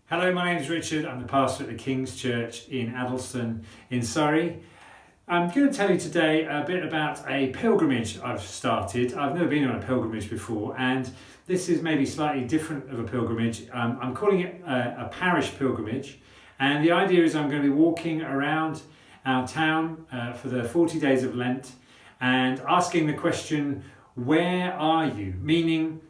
Hello, my name is Richard. I'm the pastor at the King's Church in Addlestone in Surrey. I'm going to tell you today a bit about a pilgrimage I've started. I've never been on a pilgrimage before, and this is maybe slightly different of a pilgrimage. I'm calling it a parish pilgrimage, and the idea is I'm going to be walking around our town for the 40 days of Lent and asking the question, where are you? Meaning,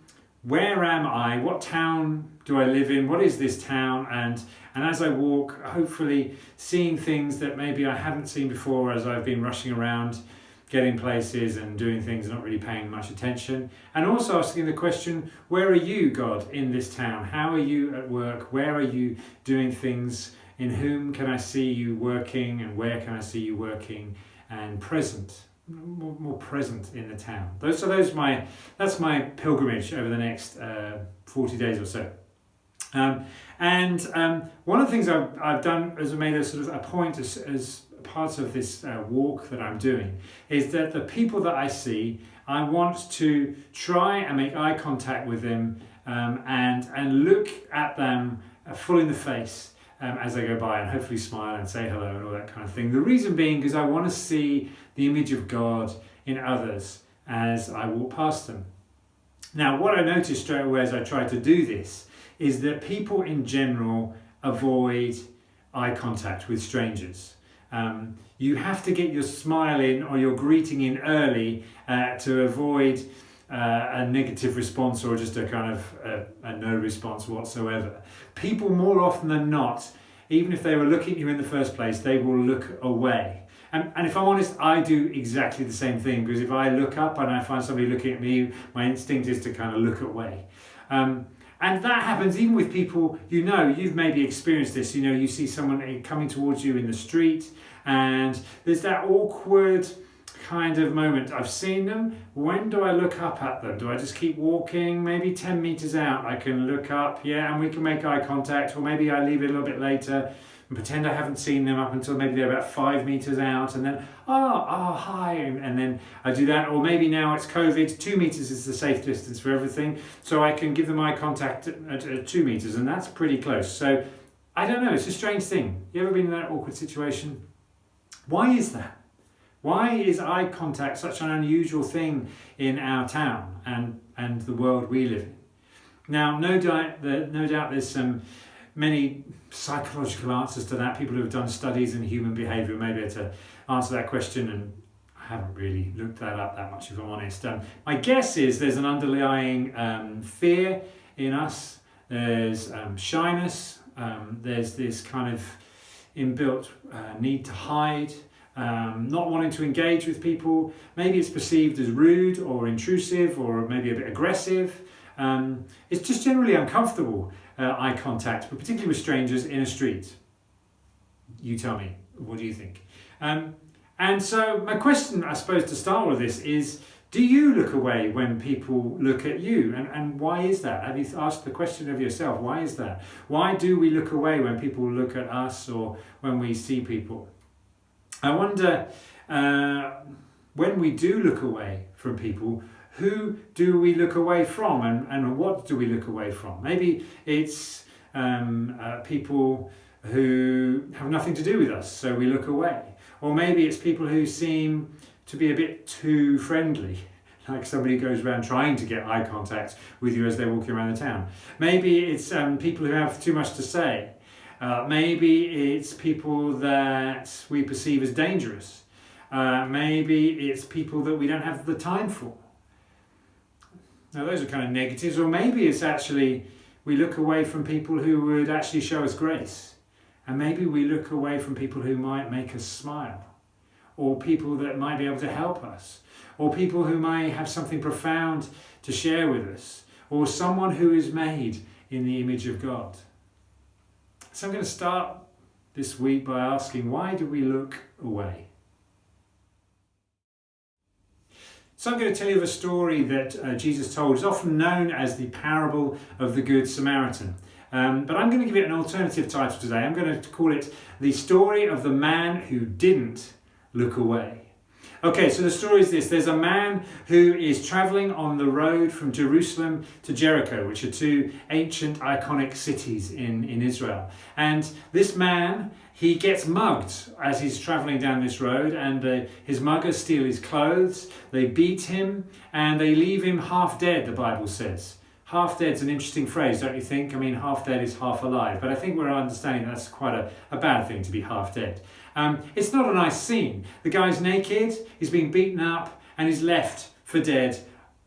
where am I? What town do I live in? What is this town? And as I walk, hopefully seeing things that maybe I haven't seen before as I've been rushing around, getting places and doing things, not really paying much attention. And also asking the question, where are you, God, in this town? How are you at work? Where are you doing things? In whom can I see you working, and where can I see you working and present? More present in the town. That's my pilgrimage over the next 40 days or so. One of the things I've done as I made a sort of a point as part of this walk that I'm doing is that the people that I see, I want to try and make eye contact with them and look at them full in the face as I go by, and hopefully smile and say hello and all that kind of thing. The reason being because I want to see the image of God in others as I walk past them. Now, what I noticed straight away as I tried to do this is that people in general avoid eye contact with strangers. You have to get your smile in or your greeting in early to avoid a negative response or just a kind of a no response whatsoever. People more often than not, even if they were looking at you in the first place, they will look away. And if I'm honest, I do exactly the same thing, because if I look up and I find somebody looking at me, my instinct is to kind of look away. And that happens even with people, you've maybe experienced this, you see someone coming towards you in the street and there's that awkward kind of moment. I've seen them. When do I look up at them? Do I just keep walking? Maybe 10 meters out, I can look up, and we can make eye contact, or maybe I leave it a little bit later and pretend I haven't seen them up until maybe they're about 5 meters out, and then, hi, and then I do that. Or maybe now it's COVID, 2 meters is the safe distance for everything, so I can give them eye contact at 2 meters, and that's pretty close. So I don't know, it's a strange thing. You ever been in that awkward situation? Why is that? Why is eye contact such an unusual thing in our town and the world we live in? Now, no doubt there's many psychological answers to that. People who have done studies in human behaviour may be able to answer that question, and I haven't really looked that up that much, if I'm honest. My guess is there's an underlying fear in us. There's shyness. There's this kind of inbuilt need to hide. Not wanting to engage with people. Maybe it's perceived as rude or intrusive or maybe a bit aggressive. It's just generally uncomfortable, eye contact, but particularly with strangers in a street. You tell me, what do you think? And so my question, I suppose, to start with this is, do you look away when people look at you? And why is that? Have you asked the question of yourself? Why is that? Why do we look away when people look at us or when we see people? I wonder, when we do look away from people, who do we look away from, and what do we look away from? Maybe it's people who have nothing to do with us, so we look away. Or maybe it's people who seem to be a bit too friendly, like somebody who goes around trying to get eye contact with you as they're walking around the town. Maybe it's people who have too much to say. Maybe it's people that we perceive as dangerous. Maybe it's people that we don't have the time for. Now those are kind of negatives. Or maybe it's actually we look away from people who would actually show us grace. And maybe we look away from people who might make us smile. Or people that might be able to help us. Or people who might have something profound to share with us. Or someone who is made in the image of God. So I'm going to start this week by asking, why do we look away? So I'm going to tell you a story that Jesus told. It's often known as the parable of the Good Samaritan. But I'm going to give it an alternative title today. I'm going to call it the story of the man who didn't look away. Okay, so the story is this. There's a man who is traveling on the road from Jerusalem to Jericho, which are two ancient iconic cities in Israel. And this man, he gets mugged as he's traveling down this road, and his muggers steal his clothes, they beat him, and they leave him half dead, the Bible says. Half dead's an interesting phrase, don't you think? I mean, half dead is half alive, but I think we're understanding that's quite a bad thing to be half dead. It's not a nice scene. The guy's naked, he's been beaten up, and he's left for dead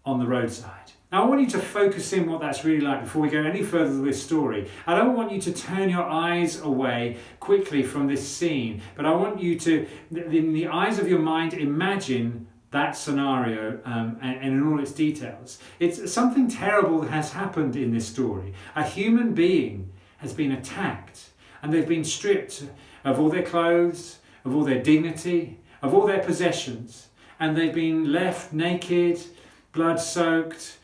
on the roadside. Now I want you to focus in what that's really like before we go any further with this story. I don't want you to turn your eyes away quickly from this scene, but I want you to, in the eyes of your mind, imagine that scenario and in all its details. It's something terrible that has happened in this story. A human being has been attacked, and they've been stripped of all their clothes, of all their dignity, of all their possessions, and they've been left naked, blood-soaked,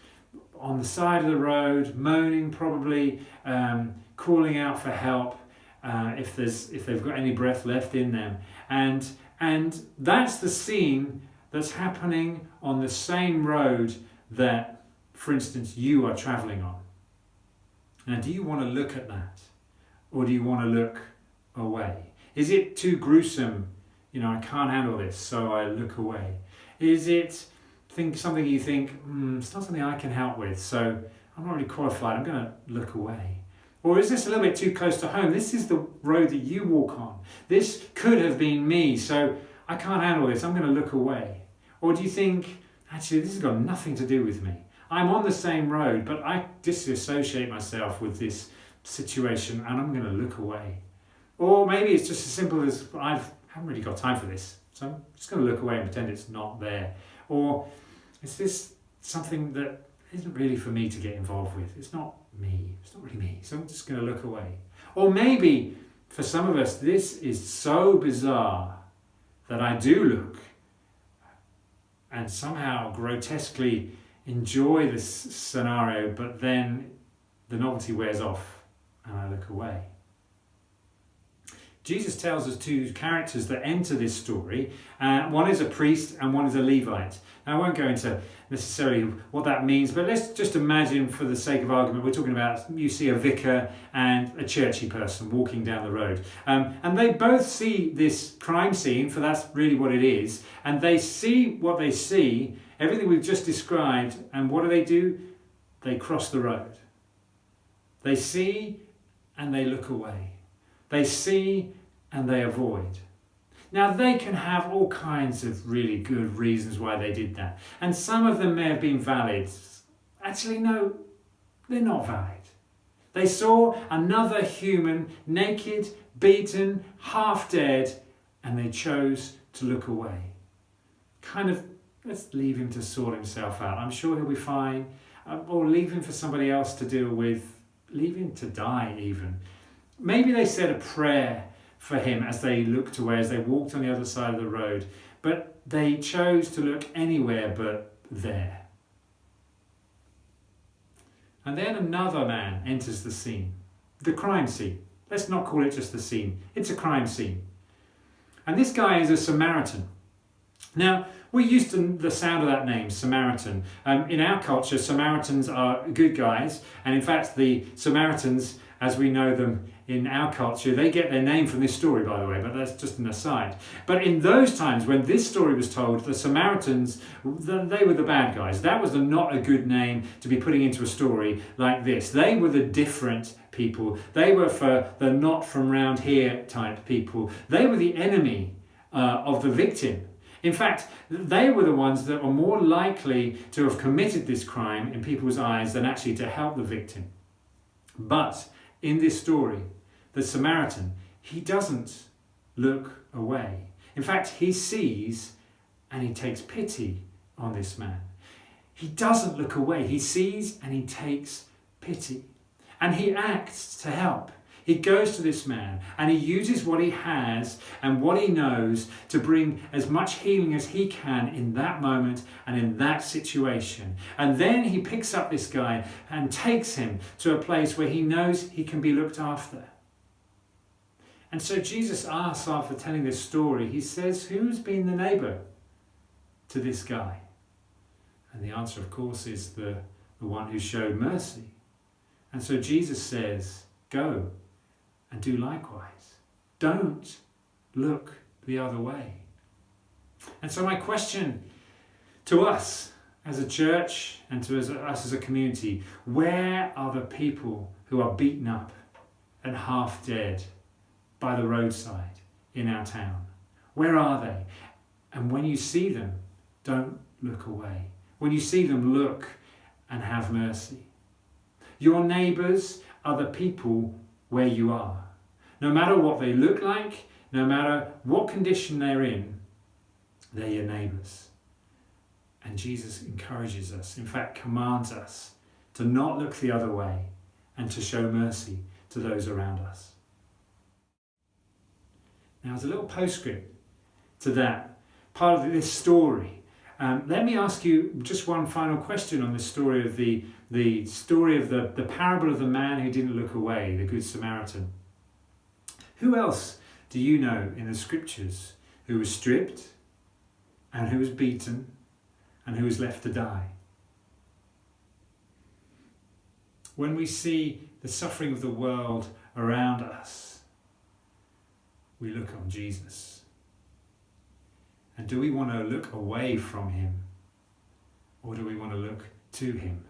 on the side of the road, moaning, probably calling out for help if they've got any breath left in them. And that's the scene that's happening on the same road that, for instance, you are travelling on. Now, do you want to look at that? Or do you want to look away? Is it too gruesome? I can't handle this, so I look away. Is it something you think, it's not something I can help with, so I'm not really qualified, I'm going to look away? Or is this a little bit too close to home? This is the road that you walk on. This could have been me, so I can't handle this, I'm going to look away. Or do you think, actually, this has got nothing to do with me. I'm on the same road, but I disassociate myself with this situation and I'm going to look away. Or maybe it's just as simple as I haven't really got time for this, so I'm just going to look away and pretend it's not there. Or is this something that isn't really for me to get involved with? It's not me, it's not really me, so I'm just going to look away. Or maybe for some of us this is so bizarre that I do look and somehow grotesquely enjoy this scenario, but then the novelty wears off and I look away. Jesus tells us two characters that enter this story. One is a priest and one is a Levite. Now I won't go into necessarily what that means, but let's just imagine, for the sake of argument, we're talking about, you see a vicar and a churchy person walking down the road. And they both see this crime scene, for that's really what it is, and they see what they see, everything we've just described, and what do? They cross the road. They see and they look away. They see and they avoid. Now they can have all kinds of really good reasons why they did that. And some of them may have been valid. Actually, no, they're not valid. They saw another human, naked, beaten, half dead, and they chose to look away. Kind of, let's leave him to sort himself out. I'm sure he'll be fine. Or leave him for somebody else to deal with. Leave him to die even. Maybe they said a prayer for him as they looked away, as they walked on the other side of the road, but they chose to look anywhere but there. And then another man enters the scene, the crime scene. Let's not call it just the scene, it's a crime scene. And this guy is a Samaritan. Now, we're used to the sound of that name, Samaritan. In our culture, Samaritans are good guys, and in fact the Samaritans, as we know them in our culture, they get their name from this story, by the way, but that's just an aside. But in those times when this story was told, the Samaritans, they were the bad guys. That was not a good name to be putting into a story like this. They were the different people. They were for the not from round here type people. They were the enemy of the victim. In fact, they were the ones that were more likely to have committed this crime in people's eyes than actually to help the victim. But in this story, the Samaritan, he doesn't look away. In fact, he sees and he takes pity on this man. He doesn't look away. He sees and he takes pity. And he acts to help. He goes to this man and he uses what he has and what he knows to bring as much healing as he can in that moment and in that situation. And then he picks up this guy and takes him to a place where he knows he can be looked after. And so Jesus asks, after telling this story, he says, who's been the neighbour? to this guy? And the answer, of course, is the one who showed mercy. And so Jesus says, go and do likewise. Don't look the other way. And so my question to us as a church and to us as a community, where are the people who are beaten up and half dead by the roadside in our town? Where are they? And when you see them, don't look away. When you see them, look and have mercy. Your neighbours are the people where you are. No matter what they look like, no matter what condition they're in, they're your neighbours. And Jesus encourages us, in fact commands us, to not look the other way and to show mercy to those around us. Now, as a little postscript to that, part of this story, let me ask you just one final question on the story of the story of the parable of the man who didn't look away, the Good Samaritan. Who else do you know in the scriptures who was stripped and who was beaten and who was left to die? When we see the suffering of the world around us, we look on Jesus. And do we want to look away from him, or do we want to look to him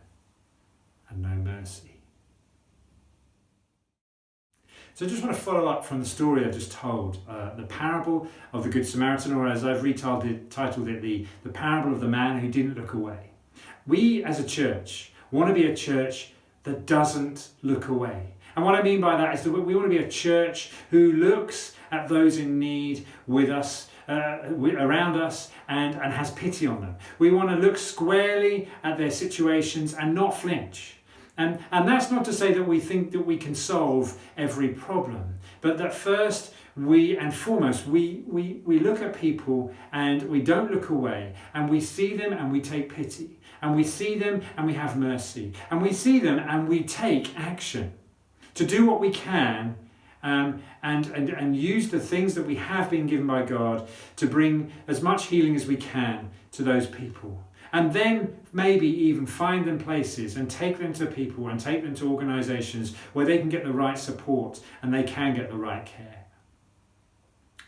and know mercy? So I just want to follow up from the story I just told, the parable of the Good Samaritan, or as I've titled it, the parable of the man who didn't look away. We as a church want to be a church that doesn't look away. And what I mean by that is that we want to be a church who looks at those in need with us, around us, and has pity on them. We want to look squarely at their situations and not flinch. And that's not to say that we think that we can solve every problem, but that first and foremost we look at people and we don't look away, and we see them and we take pity, and we see them and we have mercy, and we see them and we take action to do what we can, and use the things that we have been given by God to bring as much healing as we can to those people. And then maybe even find them places and take them to people and take them to organisations where they can get the right support and they can get the right care.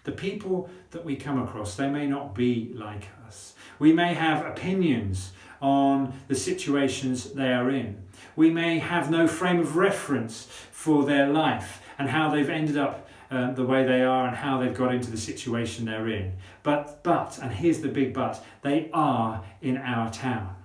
The people that we come across, they may not be like us. We may have opinions on the situations they are in. We may have no frame of reference for their life and how they've ended up the way they are and how they've got into the situation they're in. But, and here's the big but, they are in our town.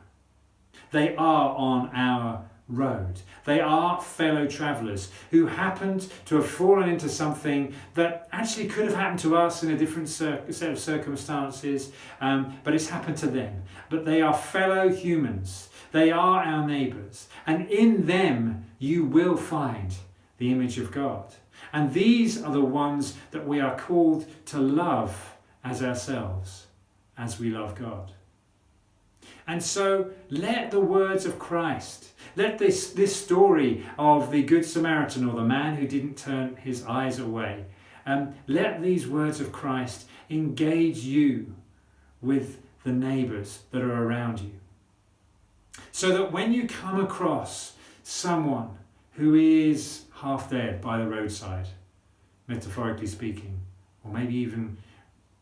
They are on our road. They are fellow travellers who happened to have fallen into something that actually could have happened to us in a different set of circumstances, but it's happened to them. But they are fellow humans. They are our neighbours. And in them you will find the image of God. And these are the ones that we are called to love as ourselves, as we love God. And so let the words of Christ, let this story of the Good Samaritan, or the man who didn't turn his eyes away, let these words of Christ engage you with the neighbours that are around you. So that when you come across someone who is half dead by the roadside, metaphorically speaking, or maybe even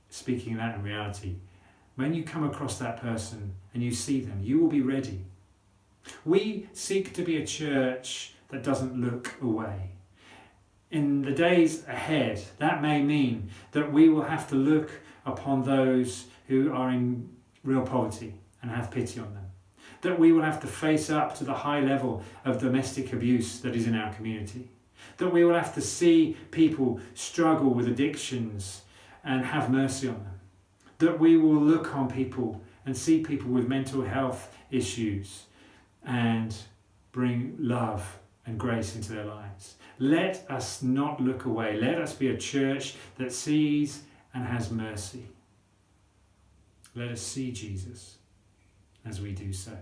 speaking that in reality, when you come across that person and you see them, you will be ready. We seek to be a church that doesn't look away. In the days ahead, that may mean that we will have to look upon those who are in real poverty and have pity on them. That we will have to face up to the high level of domestic abuse that is in our community. That we will have to see people struggle with addictions and have mercy on them. That we will look on people and see people with mental health issues and bring love and grace into their lives. Let us not look away. Let us be a church that sees and has mercy. Let us see Jesus as we do so.